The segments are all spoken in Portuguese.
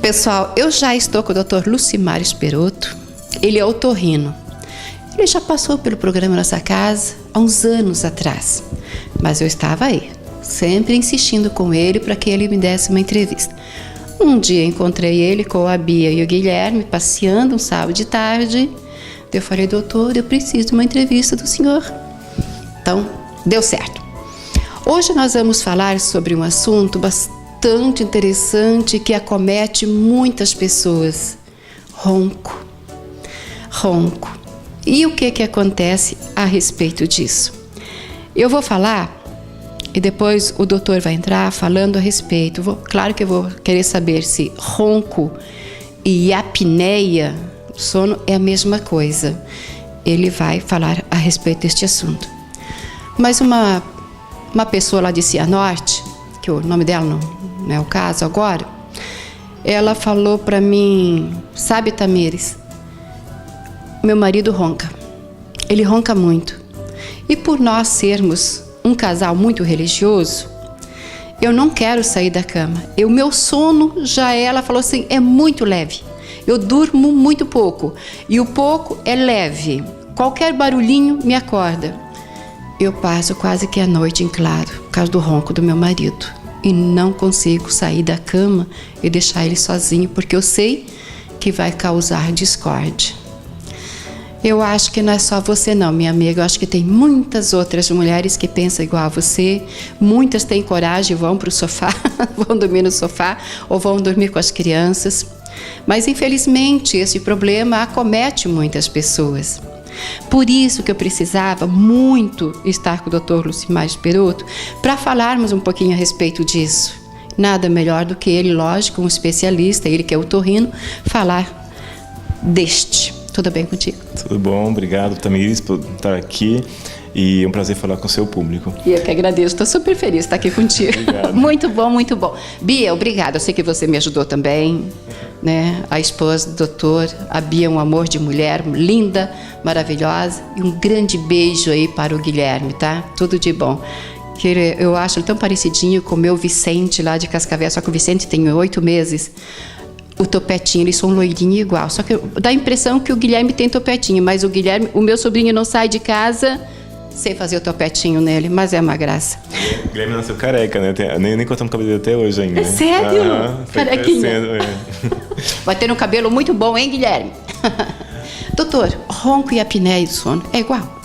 pessoal, eu já estou com o Dr. Lucimar Esperotto. Ele é otorrino. Ele já passou pelo programa Nossa Casa há uns anos atrás, mas eu estava aí, sempre insistindo com ele para que ele me desse uma entrevista. Um dia encontrei ele com a Bia e o Guilherme passeando um sábado de tarde. Eu falei: doutor, eu preciso de uma entrevista do senhor. Então, deu certo. Hoje nós vamos falar sobre um assunto bastante interessante que acomete muitas pessoas: ronco. Ronco. E o que acontece a respeito disso? Eu vou falar e depois o doutor vai entrar falando a respeito. Claro que eu vou querer saber se ronco e apneia, sono, é a mesma coisa. Ele vai falar a respeito deste assunto. Mas uma pessoa lá de Cianorte, que o nome dela não é o caso agora, ela falou para mim: sabe, Tamires, meu marido ronca. Ele ronca muito. E por nós sermos um casal muito religioso, eu não quero sair da cama. O meu sono já ela falou assim, é muito leve. Eu durmo muito pouco. E o pouco é leve. Qualquer barulhinho me acorda. Eu passo quase que a noite em claro, por causa do ronco do meu marido. E não consigo sair da cama e deixar ele sozinho, porque eu sei que vai causar discórdia. Eu acho que não é só você não, minha amiga. Eu acho que tem muitas outras mulheres que pensam igual a você. Muitas têm coragem e vão para o sofá, vão dormir no sofá ou vão dormir com as crianças. Mas, infelizmente, esse problema acomete muitas pessoas. Por isso que eu precisava muito estar com o Dr. Lucimar Esperotto para falarmos um pouquinho a respeito disso. Nada melhor do que ele, lógico, um especialista, ele que é otorrino, falar deste. Tudo bem contigo? Tudo bom, obrigado, Tamires, por estar aqui e é um prazer falar com o seu público. E eu que agradeço, estou super feliz de estar aqui contigo. Obrigado. Muito bom, muito bom. Bia, obrigada, eu sei que você me ajudou também, né? A esposa do doutor, a Bia é um amor de mulher, linda, maravilhosa, e um grande beijo aí para o Guilherme, tá? Tudo de bom. Que eu acho ele tão parecidinho com o meu Vicente lá de Cascavel, só que o Vicente tem 8 meses. O topetinho, eles são loirinhos igual. Só que dá a impressão que o Guilherme tem topetinho, mas o Guilherme, o meu sobrinho não sai de casa sem fazer o topetinho nele, mas é uma graça. O Guilherme nasceu careca, né? Nem cortamos o cabelo dele até hoje ainda. É sério? Carequinha. Vai ter um cabelo muito bom, hein, Guilherme? Doutor, ronco e apneia e sono é igual?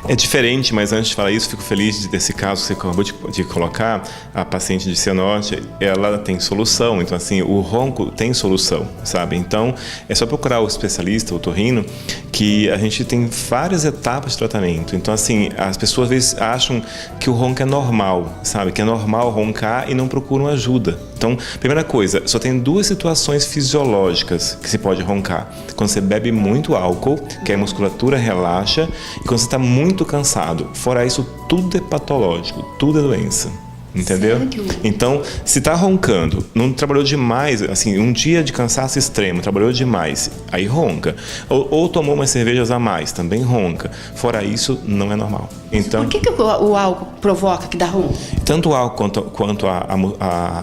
É diferente, mas antes de falar isso, fico feliz desse caso que você acabou de colocar. A paciente de Cianorte, ela tem solução. Então, assim, o ronco tem solução, sabe? Então, é só procurar o especialista, o otorrino, que a gente tem várias etapas de tratamento. Então, assim, as pessoas às vezes acham que o ronco é normal, sabe? Que é normal roncar e não procuram ajuda. Então, primeira coisa, só tem 2 situações fisiológicas que se pode roncar. Quando você bebe muito álcool, que a musculatura relaxa, e quando você está muito cansado. Fora isso, tudo é patológico, tudo é doença. Entendeu? Sério? Então, se está roncando, não trabalhou demais, assim, um dia de cansaço extremo, trabalhou demais, aí ronca. Ou tomou umas cervejas a mais, também ronca. Fora isso, não é normal. Então, por que o álcool provoca que dá ronco? Tanto o álcool quanto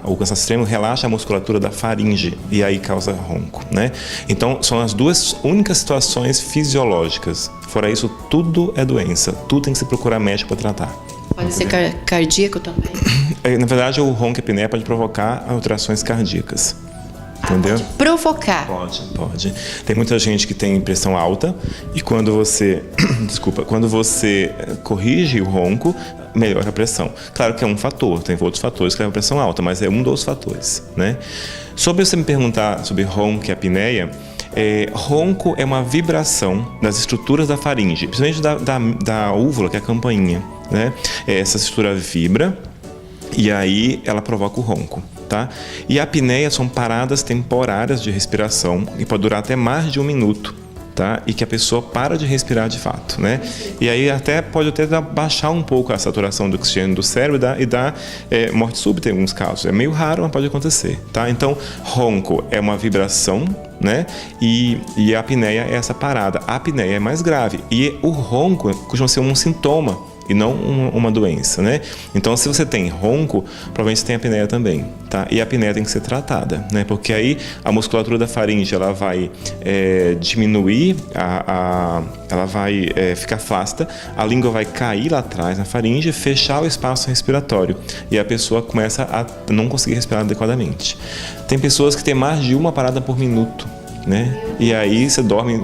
o cansaço extremo relaxa a musculatura da faringe e aí causa ronco, né? Então, são as 2 únicas situações fisiológicas. Fora isso, tudo é doença. Tudo tem que se procurar médico para tratar. Pode ser cardíaco também? Na verdade, o ronco e apneia pode provocar alterações cardíacas. Entendeu? Pode provocar? Pode. Tem muita gente que tem pressão alta e quando você corrige o ronco, melhora a pressão. Claro que é um fator, tem outros fatores que levam a pressão alta, mas é um dos fatores, né? Sobre você me perguntar sobre ronco e apneia, ronco é uma vibração das estruturas da faringe, principalmente da úvula, que é a campainha, né? Essa estrutura vibra e aí ela provoca o ronco, tá? E a apneia são paradas temporárias de respiração e pode durar até mais de 1 minuto, tá? E que a pessoa para de respirar de fato, né? E aí pode baixar um pouco a saturação do oxigênio do cérebro e dar morte súbita em alguns casos. É meio raro, mas pode acontecer, tá? Então, ronco é uma vibração, né? E a apneia é essa parada. A apneia é mais grave e o ronco costuma ser um sintoma e não uma doença, né? Então, se você tem ronco, provavelmente você tem apneia também, tá? E a apneia tem que ser tratada, né? Porque aí a musculatura da faringe, ela vai diminuir, ela vai ficar flácida, a língua vai cair lá atrás na faringe, fechar o espaço respiratório e a pessoa começa a não conseguir respirar adequadamente. Tem pessoas que têm mais de uma parada por minuto, né? E aí você dorme,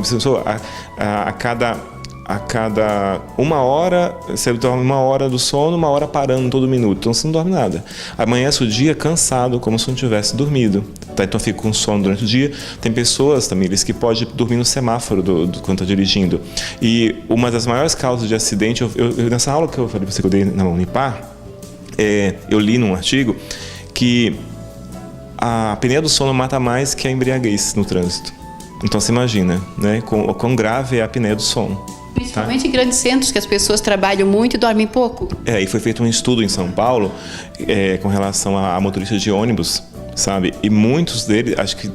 a cada 1 hora, você dorme 1 hora do sono, 1 hora parando todo minuto, então você não dorme nada. Amanhece o dia cansado, como se não tivesse dormido, tá? Então fica com sono durante o dia. Tem pessoas, Tamires, que pode dormir no semáforo quando está dirigindo. E uma das maiores causas de acidente, eu nessa aula que eu falei para você que eu dei na Unipar, eu li num artigo que a apneia do sono mata mais que a embriaguez no trânsito. Então você imagina, né, quão grave é a apneia do sono. Principalmente em grandes centros, que as pessoas trabalham muito e dormem pouco. E foi feito um estudo em São Paulo com relação a motoristas de ônibus, sabe? E muitos deles, acho que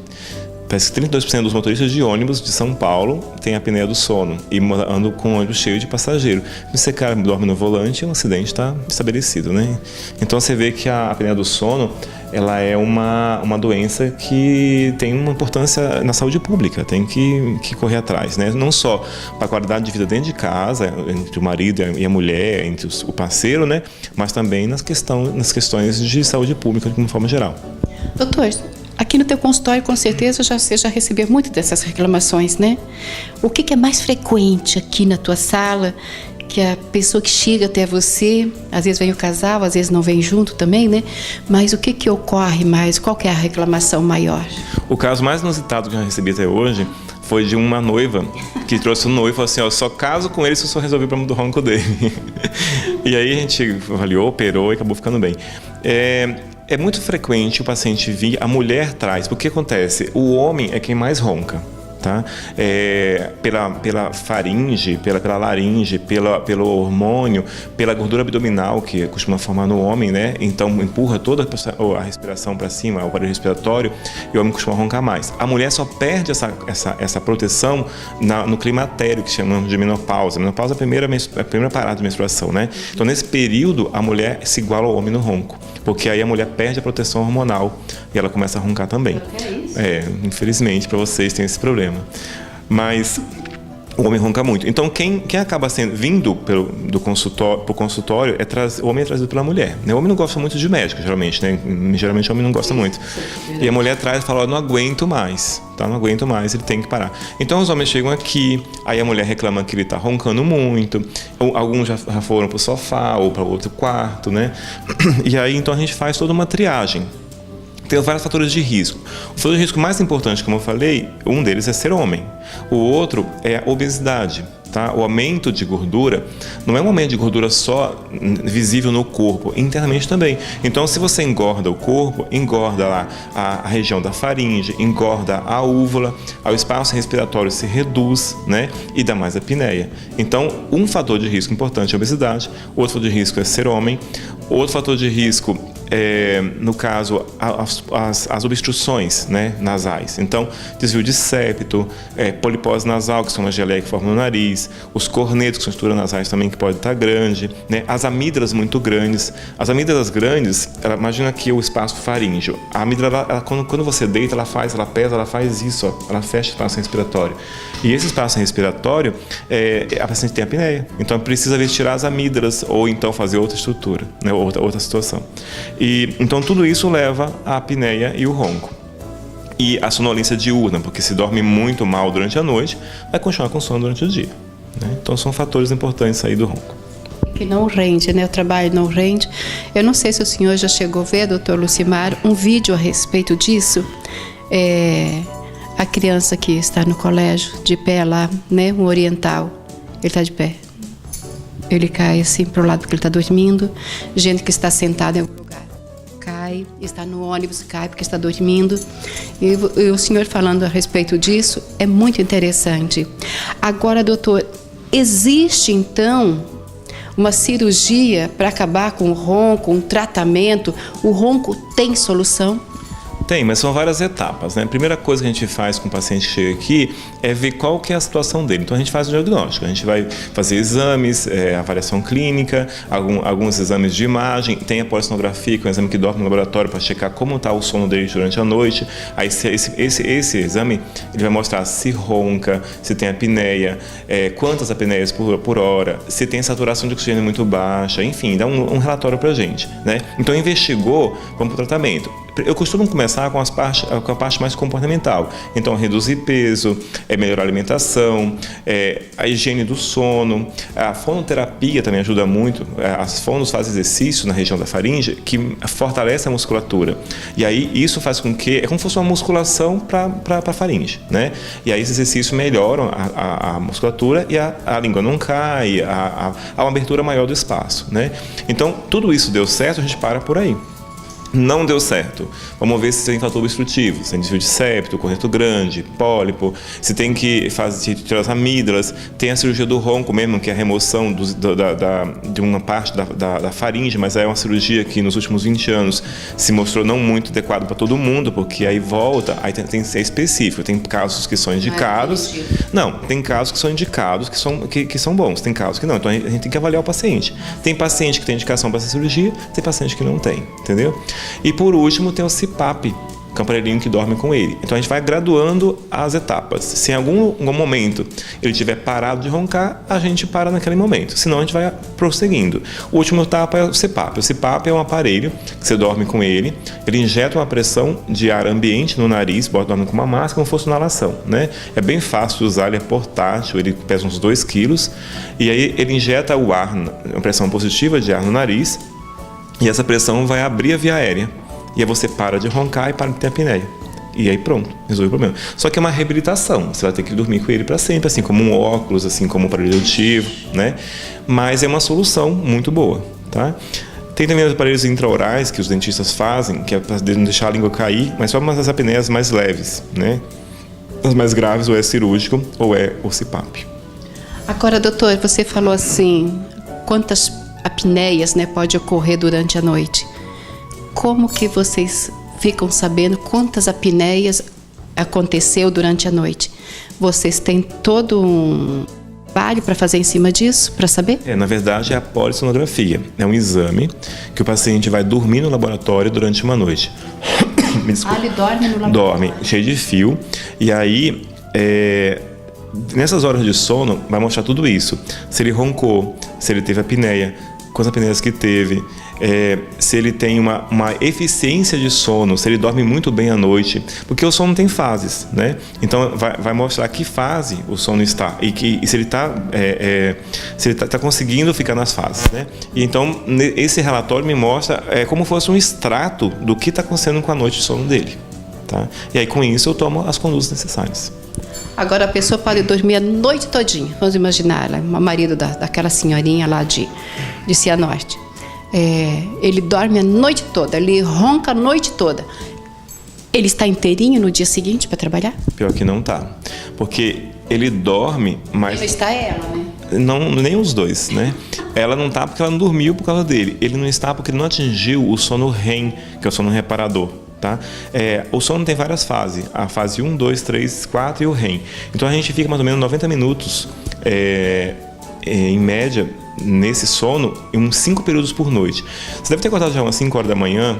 parece que 32% dos motoristas de ônibus de São Paulo têm apneia do sono e andam com o ônibus cheio de passageiro. Se você, cara, dorme no volante, um acidente está estabelecido, né? Então você vê que a apneia do sono, ela é uma doença que tem uma importância na saúde pública, tem que correr atrás, né? Não só para a qualidade de vida dentro de casa, entre o marido e a mulher, entre o parceiro, né? Mas também nas questões de saúde pública de uma forma geral. Doutor, aqui no teu consultório, com certeza, você já recebeu muito dessas reclamações, né? O que é mais frequente aqui na tua sala? Que a pessoa que chega até você, às vezes vem o casal, às vezes não vem junto também, né? Mas o que ocorre mais? Qual que é a reclamação maior? O caso mais inusitado que eu recebi até hoje foi de uma noiva que trouxe um noivo e falou assim, eu só caso com ele se eu só resolver o problema do ronco dele. E aí a gente avaliou, operou e acabou ficando bem. É muito frequente o paciente vir, a mulher traz, porque acontece, o homem é quem mais ronca, tá? Pela faringe, pela laringe, pelo hormônio, pela gordura abdominal que costuma formar no homem, né? Então empurra toda a respiração para cima, o aparelho respiratório, e o homem costuma roncar mais. A mulher só perde essa proteção no climatério, que chamamos de menopausa. A menopausa é a primeira parada de menstruação, né? Então nesse período a mulher se iguala ao homem no ronco, porque aí a mulher perde a proteção hormonal e ela começa a roncar também. Infelizmente para vocês tem esse problema. Mas o homem ronca muito. Então, quem acaba vindo pro consultório, o homem é trazido pela mulher, né? O homem não gosta muito de médico, geralmente, né? Geralmente o homem não gosta muito. E a mulher traz e fala, não aguento mais, tá? Não aguento mais, ele tem que parar. Então, os homens chegam aqui, aí a mulher reclama que ele tá roncando muito, alguns já foram pro sofá ou para outro quarto, né? E aí, então, a gente faz toda uma triagem. Tem vários fatores de risco. O fator de risco mais importante, como eu falei, um deles é ser homem. O outro é a obesidade. Tá? O aumento de gordura não é um aumento de gordura só visível no corpo, internamente também. Então, se você engorda o corpo, engorda lá a região da faringe, engorda a úvula, o espaço respiratório se reduz, né? E dá mais apneia. Então, um fator de risco importante é a obesidade, outro fator de risco é ser homem, outro fator de risco no caso, as obstruções, né, nasais. Então, desvio de septo, polipose nasal, que são uma geleia que forma no nariz, os cornetos, que são estruturas nasais também, que pode estar grande, né, as amígdalas muito grandes. As amígdalas grandes, imagina aqui o espaço faríngeo. A amígdala, quando você deita, ela pesa, ela faz isso, ó, ela fecha o espaço respiratório. E esse espaço respiratório, a paciente tem apneia. Então, precisa retirar as amígdalas ou então fazer outra estrutura, né, outra situação. E então tudo isso leva à apneia e o ronco. E a sonolência diurna, porque se dorme muito mal durante a noite, vai continuar com sono durante o dia, né? Então são fatores importantes aí do ronco. Que não rende, né? O trabalho não rende. Eu não sei se o senhor já chegou a ver, doutor Lucimar, um vídeo a respeito disso. A criança que está no colégio, de pé lá, né? Um oriental, ele está de pé. Ele cai assim para o lado porque ele está dormindo. Gente que está sentada em algum lugar cai, está no ônibus, cai porque está dormindo. E o senhor falando a respeito disso é muito interessante. Agora, doutor, existe então uma cirurgia para acabar com o ronco, um tratamento? O ronco tem solução? Tem, mas são várias etapas, né? A primeira coisa que a gente faz com o paciente que chega aqui é ver qual que é a situação dele. Então a gente faz o diagnóstico, a gente vai fazer exames, avaliação clínica, alguns exames de imagem, tem a polissonografia, que é um exame que dorme no laboratório para checar como está o sono dele durante a noite. Aí esse exame ele vai mostrar se ronca, se tem apneia, quantas apneias por hora, se tem saturação de oxigênio muito baixa, enfim, dá um relatório para a gente, né? Então investigou, vamos para o tratamento. Eu costumo começar com a parte mais comportamental. Então, reduzir peso, melhorar a alimentação, a higiene do sono. A fonoterapia também ajuda muito. As fonos fazem exercício na região da faringe que fortalece a musculatura. E aí, isso faz com que... É como se fosse uma musculação para a faringe, né? E aí, esses exercícios melhoram a musculatura e a língua não cai, há uma abertura maior do espaço, né? Então, tudo isso deu certo, a gente para por aí. Não deu certo. Vamos ver se tem fator obstrutivo, se tem desvio de septo, correto grande, pólipo, se tem que tirar as amígdalas, tem a cirurgia do ronco mesmo, que é a remoção de uma parte da faringe, mas é uma cirurgia que nos últimos 20 anos se mostrou não muito adequada para todo mundo, porque aí volta, aí tem que ser específico. Tem casos que são indicados. Não, tem casos que são indicados, que são bons, tem casos que não. Então a gente tem que avaliar o paciente. Tem paciente que tem indicação para essa cirurgia, tem paciente que não tem, entendeu? E por último tem o CPAP, que é um aparelhinho que dorme com ele. Então a gente vai graduando as etapas. Se em algum momento ele tiver parado de roncar, a gente para naquele momento. Senão a gente vai prosseguindo. O último etapa é o CPAP. O CPAP é um aparelho que você dorme com ele. Ele injeta uma pressão de ar ambiente no nariz, dorme com uma máscara, como se fosse inalação, né? É bem fácil de usar, ele é portátil, ele pesa uns 2 quilos. E aí ele injeta o ar, uma pressão positiva de ar no nariz. E essa pressão vai abrir a via aérea. E aí você para de roncar e para de ter apneia. E aí pronto, resolve o problema. Só que é uma reabilitação. Você vai ter que dormir com ele para sempre, assim como um óculos, assim como um aparelho auditivo, né? Mas é uma solução muito boa, tá? Tem também os aparelhos intraorais que os dentistas fazem, que é para não deixar a língua cair, mas só umas apneias mais leves, né? As mais graves ou é cirúrgico ou é o CPAP. Agora, doutor, você falou assim, quantas apneias, né, pode ocorrer durante a noite. Como que vocês ficam sabendo quantas apneias aconteceu durante a noite? Vocês têm todo um trabalho para fazer em cima disso, para saber? Na verdade, é a polissonografia. É um exame que o paciente vai dormir no laboratório durante uma noite. Me desculpa. Ele dorme no laboratório? Dorme, cheio de fio. E aí, nessas horas de sono, vai mostrar tudo isso. Se ele roncou, se ele teve apneia, quantas apneias que teve, se ele tem uma eficiência de sono, se ele dorme muito bem à noite, porque o sono tem fases, né? Então vai mostrar que fase o sono está e se ele está conseguindo ficar nas fases, né? E então esse relatório me mostra como fosse um extrato do que está acontecendo com a noite de sono dele, tá? E aí com isso eu tomo as condutas necessárias. Agora a pessoa pode dormir a noite todinha. Vamos imaginar, o marido daquela senhorinha lá de Cianorte. Ele dorme a noite toda, ele ronca a noite toda. Ele está inteirinho no dia seguinte para trabalhar? Pior que não tá. Porque ele dorme, mas... Não está ela, né? Não, nem os dois, né? Ela não tá porque ela não dormiu por causa dele. Ele não está porque ele não atingiu o sono REM, que é o sono reparador. Tá? O sono tem várias fases, a fase 1, 2, 3, 4 e o REM. Então a gente fica mais ou menos 90 minutos em média nesse sono, em uns 5 períodos por noite. Você deve ter acordado já umas 5 horas da manhã,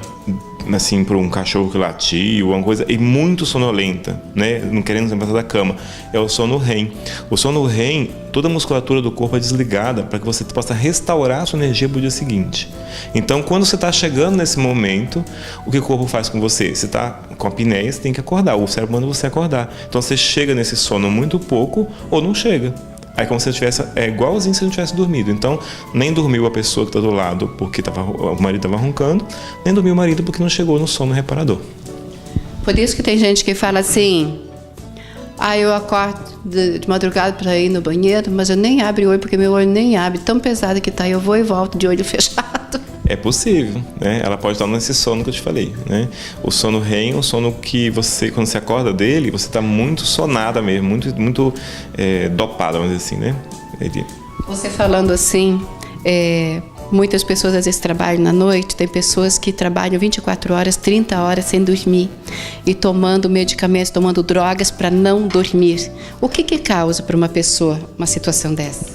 assim, por um cachorro que latiu, alguma coisa, e muito sonolenta, né? Não querendo levantar da cama. É o sono REM. O sono REM, toda a musculatura do corpo é desligada para que você possa restaurar a sua energia para o dia seguinte. Então, quando você está chegando nesse momento, o que o corpo faz com você? Você está com a apneia, você tem que acordar. O cérebro manda você acordar. Então, você chega nesse sono muito pouco ou não chega. Aí como se tivesse, igualzinho se não tivesse dormido. Então, nem dormiu a pessoa que está do lado porque o marido estava roncando, nem dormiu o marido porque não chegou no sono reparador. Por isso que tem gente que fala assim, eu acordo de madrugada para ir no banheiro, mas eu nem abro o olho porque meu olho nem abre, tão pesado que tá, eu vou e volto de olho fechado. É possível, né? Ela pode estar nesse sono que eu te falei, né? O sono REM é um sono que você, quando você acorda dele, você está muito sonada mesmo, muito dopada, vamos dizer assim, né? Você falando assim, Muitas pessoas às vezes trabalham na noite, tem pessoas que trabalham 24 horas, 30 horas sem dormir e tomando medicamentos, tomando drogas para não dormir. O que causa para uma pessoa uma situação dessa?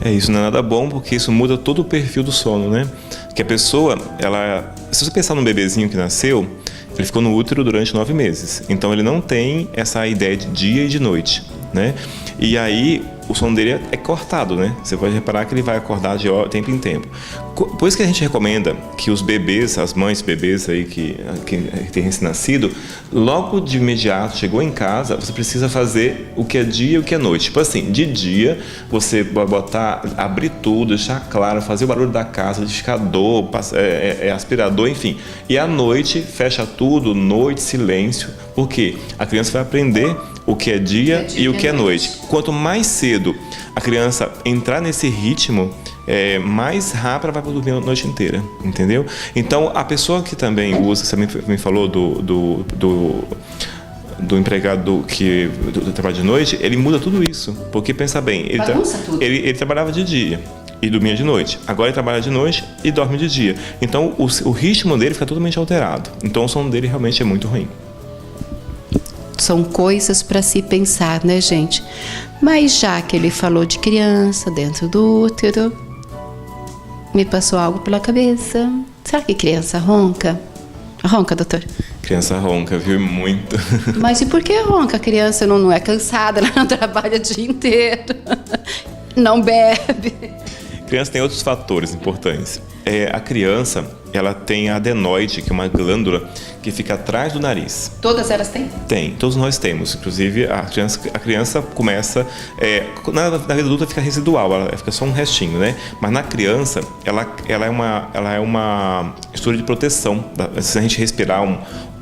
Isso não é nada bom, porque isso muda todo o perfil do sono, né? Que a pessoa, se você pensar num bebezinho que nasceu, ele ficou no útero durante 9 meses. Então ele não tem essa ideia de dia e de noite, né? E aí o sono dele é cortado, né? Você pode reparar que ele vai acordar de tempo em tempo. Por isso que a gente recomenda que os bebês, as mães bebês aí que têm recém-nascido, logo de imediato, chegou em casa, você precisa fazer o que é dia e o que é noite. Tipo assim, de dia você vai abrir tudo, deixar claro, fazer o barulho da casa, liquidificador, aspirador, enfim. E à noite, fecha tudo, noite, silêncio. Por quê? A criança vai aprender o que é dia e o que é noite. Quanto mais cedo a criança entrar nesse ritmo, mais rápido ela vai dormir a noite inteira, entendeu? Então, a pessoa que também usa, você me falou do empregado do trabalho de noite, ele muda tudo isso. Porque, pensa bem, ele trabalhava de dia e dormia de noite. Agora ele trabalha de noite e dorme de dia. Então, o ritmo dele fica totalmente alterado. Então, o sono dele realmente é muito ruim. São coisas para se pensar, né, gente? Mas já que ele falou de criança dentro do útero, me passou algo pela cabeça. Será que criança ronca? Ronca, doutor? Criança ronca, viu? Muito. Mas e por que ronca? A criança não é cansada, ela não trabalha o dia inteiro, não bebe. Criança tem outros fatores importantes. A criança, ela tem a adenoide, que é uma glândula que fica atrás do nariz. Todas elas têm? Tem, todos nós temos. Inclusive, a criança começa... na vida adulta fica residual, ela fica só um restinho, né? Mas na criança, ela é uma estrutura de proteção. Se a gente respirar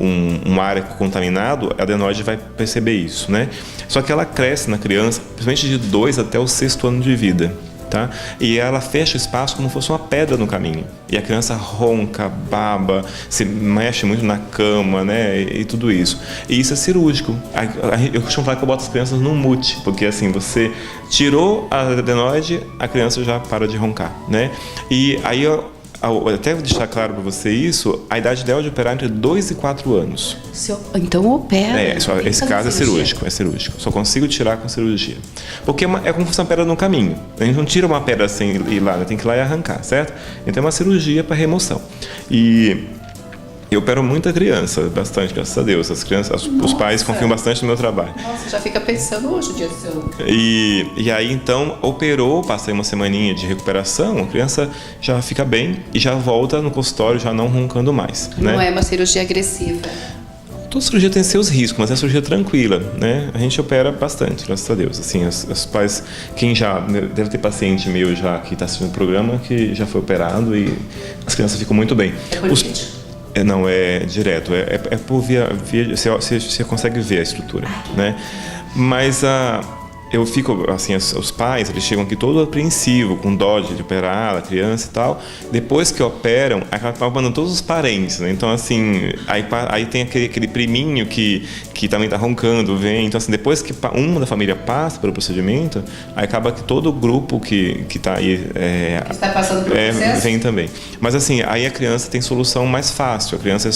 um ar contaminado, a adenoide vai perceber isso, né? Só que ela cresce na criança, principalmente de 2 até o 6º ano de vida. Tá? E ela fecha o espaço como se fosse uma pedra no caminho. E a criança ronca, baba, se mexe muito na cama, né? E tudo isso. E isso é cirúrgico. Eu costumo falar que eu boto as crianças num mute, porque assim, você tirou a adenoide, a criança já para de roncar, né? E aí até deixar claro para você isso, a idade ideal de operar entre 2 e 4 anos. Então opera. Esse caso é cirúrgico. Só consigo tirar com cirurgia. Porque é como se fosse uma pedra no caminho. A gente não tira uma pedra sem ir lá, tem que ir lá e arrancar, certo? Então é uma cirurgia para remoção. E eu opero muita criança, bastante, graças a Deus. As crianças, os pais confiam bastante no meu trabalho. Nossa, já fica pensando hoje o dia do seu. E aí, então, operou, passei uma semaninha de recuperação, a criança já fica bem e já volta no consultório, já não roncando mais. Não, né? É uma cirurgia agressiva. Toda cirurgia tem seus riscos, mas é uma cirurgia tranquila, né? A gente opera bastante, graças a Deus. Assim, os pais, quem já... Deve ter paciente meu já que está assistindo o programa, que já foi operado e as crianças ficam muito bem. É por vídeo? Não, é direto. É por via você consegue ver a estrutura, né? Mas eu fico, assim, os pais, eles chegam aqui todo apreensivo, com dó de operar a criança e tal. Depois que operam, acabam mandando todos os parentes, né? Então, assim, aí tem aquele priminho que também tá roncando, vem. Então, assim, depois que uma da família passa pelo procedimento, aí acaba que todo o grupo que tá aí... que está passando pelo processo? Vem também. Mas, assim, aí a criança tem solução mais fácil. A criança é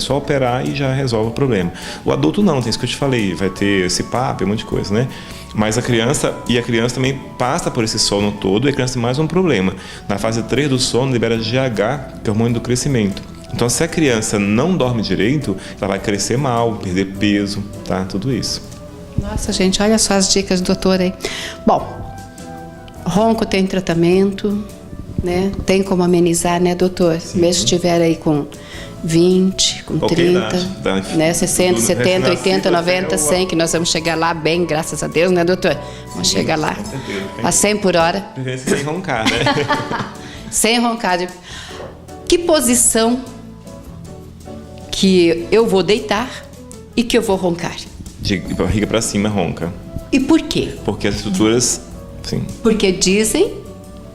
só operar e já resolve o problema. O adulto não, tem isso que eu te falei. Vai ter esse papo, um monte de coisa, né? Mas a criança também passa por esse sono todo e a criança tem mais um problema. Na fase 3 do sono, libera GH, que é o hormônio do crescimento. Então, se a criança não dorme direito, ela vai crescer mal, perder peso, tá? Tudo isso. Nossa, gente, olha só as dicas do doutor aí. Bom, ronco tem tratamento, né? Tem como amenizar, né, doutor? Sim. Mesmo se estiver aí com 20, com 30, né, 60, 70, 80, 90, 100, que nós vamos chegar lá bem, graças a Deus, né, doutor? Vamos chegar lá a 100 por hora. Sem roncar, né? Sem roncar. Que posição que eu vou deitar e que eu vou roncar? De barriga para cima ronca. E por quê? Porque as estruturas... Sim. Porque dizem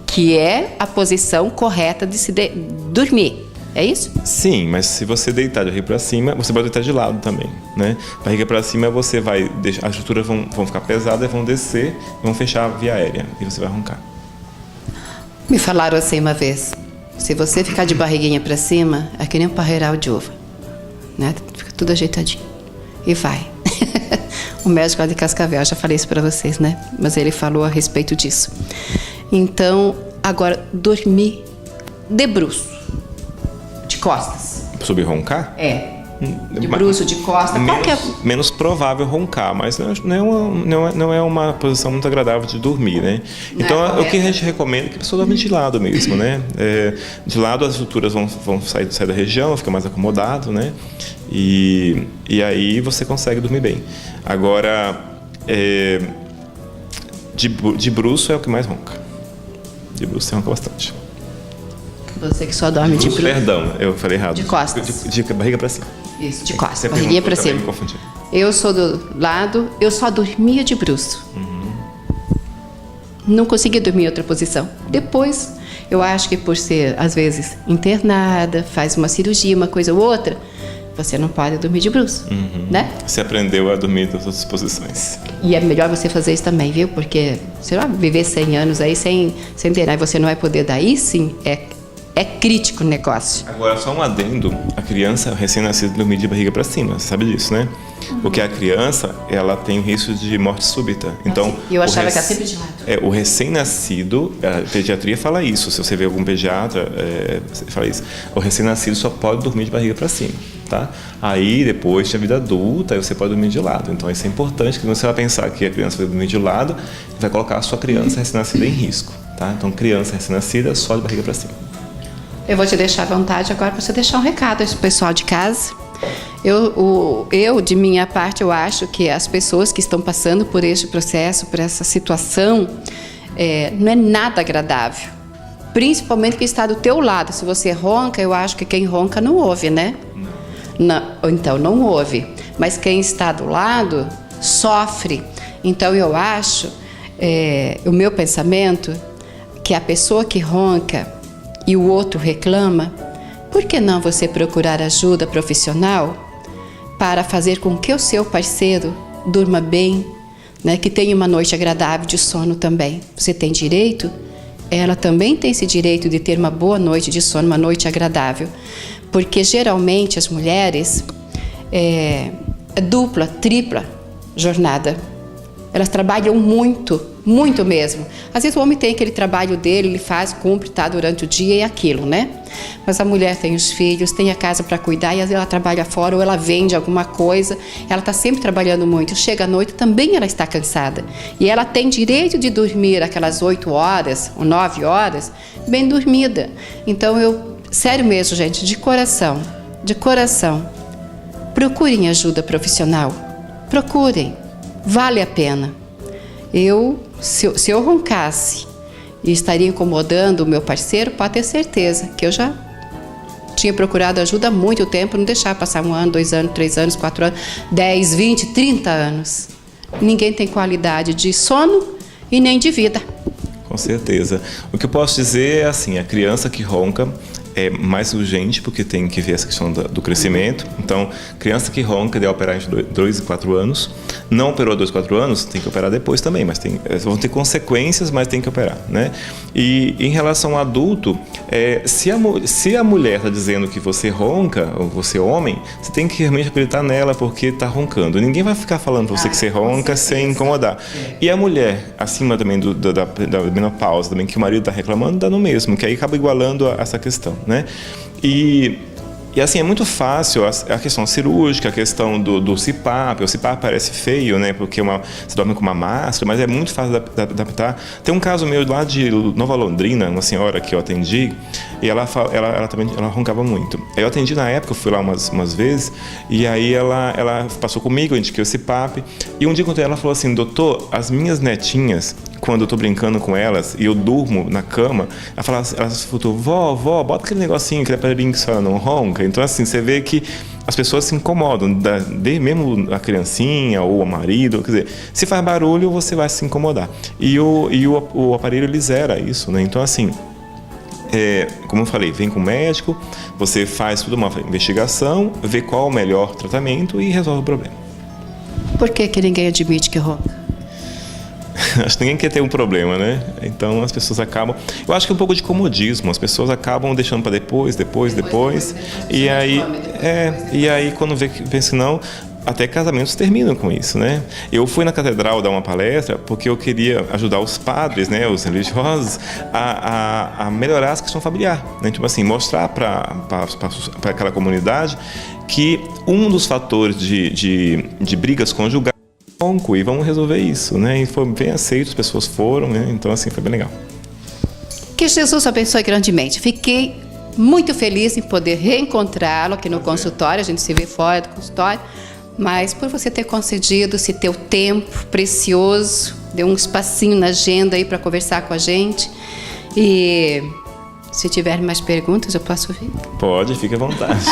que é a posição correta de se dormir. É isso? Sim, mas se você deitar de barriga para cima, você pode deitar de lado também, né? Barriga para cima, você vai deixar, as estruturas vão ficar pesadas, vão descer, vão fechar a via aérea e você vai roncar. Me falaram assim uma vez: Se você ficar de barriguinha para cima, é que nem um parreiral de uva, né? Fica tudo ajeitadinho. E vai. O médico lá de Cascavel, já falei isso para vocês, né? Mas ele falou a respeito disso. Então, agora, dormir de bruço, de costas. Sobre roncar? É. De bruço, de costas. Menos provável roncar, mas não é uma posição muito agradável de dormir, né? Então, o que a gente recomenda é que a pessoa dorme de lado mesmo, né? De lado as estruturas vão sair da região, fica mais acomodado, né? E aí você consegue dormir bem. Agora, de bruço é o que mais ronca. De bruço você ronca bastante. Você que só dorme de bruço. Perdão, eu falei errado. De costas. De barriga para cima. Isso, de costas, barriguinha para cima. Me confundi. Eu sou do lado, eu só dormia de bruço. Não conseguia dormir em outra posição. Depois, eu acho que por ser, às vezes, internada, faz uma cirurgia, uma coisa ou outra, você não pode dormir de bruço, né? Você aprendeu a dormir em todas as posições. E é melhor você fazer isso também, viu? Porque, sei lá, viver 100 anos aí sem treinar e você não vai poder, daí sim, é crítico o negócio. Agora, só um adendo, a criança recém-nascida dormir de barriga para cima, você sabe disso, né? Porque a criança, ela tem risco de morte súbita. Então, e eu achava que era sempre de lado. O recém-nascido, a pediatria fala isso, se você vê algum pediatra, fala isso. O recém-nascido só pode dormir de barriga para cima, tá? Aí, depois, na vida adulta, aí você pode dormir de lado. Então, isso é importante, que você vai pensar que a criança vai dormir de lado, vai colocar a sua criança recém-nascida em risco, tá? Então, criança recém-nascida, só de barriga para cima. Eu vou te deixar à vontade agora para você deixar um recado para o pessoal de casa. Eu, de minha parte, eu acho que as pessoas que estão passando por este processo, por essa situação, não é nada agradável. Principalmente quem está do teu lado. Se você ronca, eu acho que quem ronca não ouve, né? Não, então não ouve. Mas quem está do lado sofre. Então eu acho, o meu pensamento, que a pessoa que ronca e o outro reclama, por que não você procurar ajuda profissional para fazer com que o seu parceiro durma bem, né, que tenha uma noite agradável de sono também? Você tem direito, ela também tem esse direito de ter uma boa noite de sono, uma noite agradável, porque geralmente as mulheres dupla, tripla jornada. Elas trabalham muito, muito mesmo. Às vezes o homem tem aquele trabalho dele, ele faz, cumpre, tá durante o dia e aquilo, né? Mas a mulher tem os filhos, tem a casa para cuidar e às vezes ela trabalha fora ou ela vende alguma coisa. Ela está sempre trabalhando muito. Chega à noite, também ela está cansada. E ela tem direito de dormir aquelas 8 horas ou 9 horas bem dormida. Então sério mesmo, gente, de coração, procurem ajuda profissional. Procurem. Vale a pena. Se eu roncasse e estaria incomodando o meu parceiro, pode ter certeza que eu já tinha procurado ajuda há muito tempo, não deixar passar 1 ano, 2 anos, 3 anos, 4 anos, 10, 20, 30 anos. Ninguém tem qualidade de sono e nem de vida. Com certeza. O que eu posso dizer é assim, a criança que ronca é mais urgente, porque tem que ver essa questão do crescimento. Então, criança que ronca deve operar entre 2 e 4 anos. Não operou 2, 4 anos, tem que operar depois também, mas vão ter consequências, mas tem que operar, né? E em relação ao adulto, se a mulher está dizendo que você ronca, ou você é homem, você tem que realmente acreditar nela, porque está roncando. Ninguém vai ficar falando para você que você ronca sem incomodar. E a mulher, acima também da menopausa, também, que o marido está reclamando, dá no mesmo, que aí acaba igualando essa questão, né? E assim, é muito fácil a questão cirúrgica, a questão do CPAP. O CPAP parece feio, né? Porque você dorme com uma máscara, mas é muito fácil de adaptar. Tem um caso meu lá de Nova Londrina, uma senhora que eu atendi, e ela também roncava muito. Eu atendi na época, eu fui lá umas vezes, e aí ela passou comigo, eu indiquei o CPAP, e um dia quando ela falou assim: doutor, as minhas netinhas, quando eu tô brincando com elas e eu durmo na cama, elas falou: vó, bota aquele negocinho, aquele aparelhinho que a senhora não ronca. Então, assim, você vê que as pessoas se incomodam, mesmo a criancinha ou o marido, quer dizer, se faz barulho, você vai se incomodar. E o aparelho, ele zera isso, né? Então, assim, como eu falei, vem com o médico, você faz toda uma investigação, vê qual o melhor tratamento e resolve o problema. Por que ninguém admite que ronca? Acho que ninguém quer ter um problema, né? Então as pessoas acabam... Eu acho que é um pouco de comodismo. As pessoas acabam deixando para depois. E aí quando vê se não... Até casamentos terminam com isso, né? Eu fui na catedral dar uma palestra porque eu queria ajudar os padres, né, os religiosos, a melhorar a questão familiar, né? Tipo assim, mostrar para aquela comunidade que um dos fatores de brigas conjugais é o ronco, e vamos resolver isso, né? E foi bem aceito, as pessoas foram, né? Então, assim, foi bem legal. Que Jesus abençoe grandemente. Fiquei muito feliz em poder reencontrá-lo aqui no consultório. A gente se vê fora do consultório. Mas por você ter concedido esse teu tempo precioso, deu um espacinho na agenda aí para conversar com a gente. E se tiver mais perguntas, eu posso ouvir? Pode, fique à vontade.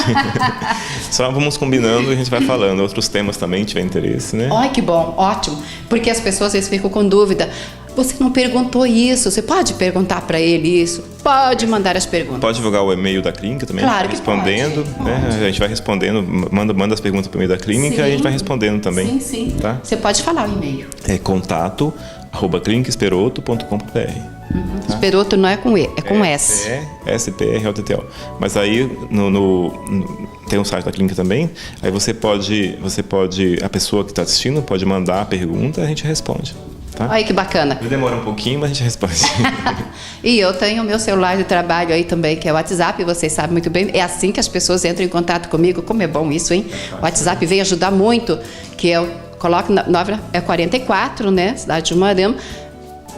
Só vamos combinando e a gente vai falando. Outros temas também, tiver interesse, né? Ai, que bom, ótimo. Porque as pessoas às vezes ficam com dúvida. Você não perguntou isso, você pode perguntar para ele isso? Pode mandar as perguntas. Pode divulgar o e-mail da clínica também? Claro que respondendo, pode. Né? A gente vai respondendo, manda as perguntas para o e-mail da clínica, sim, e a gente vai respondendo também. Sim. Tá? Você pode falar o e-mail. É contato@clinicaesperoto.com.br. Tá? Esperoto não é com E, é com S. S-P-R-O-T-T-O. Mas aí tem um site da clínica também, aí você pode, a pessoa que está assistindo pode mandar a pergunta e a gente responde. Tá? Olha que bacana. Demora um pouquinho, mas a gente responde. E eu tenho o meu celular de trabalho aí também, que é o WhatsApp, vocês sabem muito bem. É assim que as pessoas entram em contato comigo. Como é bom isso, hein? O WhatsApp vem ajudar muito, que eu coloco 44, né? Cidade de Umarama.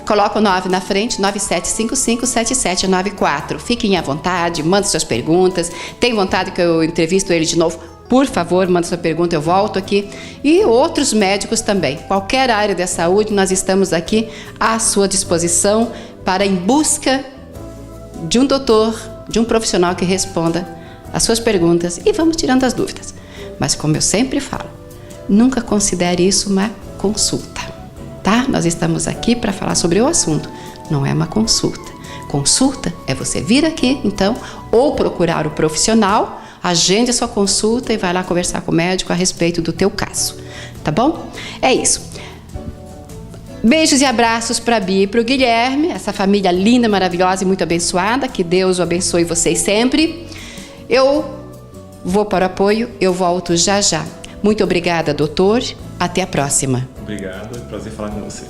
Coloca o 9 na frente, 97557794. Fiquem à vontade, mandem suas perguntas. Tem vontade que eu entrevisto ele de novo? Por favor, manda sua pergunta, eu volto aqui. E outros médicos também. Qualquer área da saúde, nós estamos aqui à sua disposição para em busca de um doutor, de um profissional que responda as suas perguntas e vamos tirando as dúvidas. Mas como eu sempre falo, nunca considere isso uma consulta, tá? Nós estamos aqui para falar sobre o assunto, não é uma consulta. Consulta é você vir aqui, então, ou procurar o profissional, agende a sua consulta e vai lá conversar com o médico a respeito do teu caso, tá bom? É isso. Beijos e abraços para a Bia e para o Guilherme, essa família linda, maravilhosa e muito abençoada. Que Deus o abençoe vocês sempre. Eu vou para o apoio, eu volto já já. Muito obrigada, doutor. Até a próxima. Obrigado, é um prazer falar com você.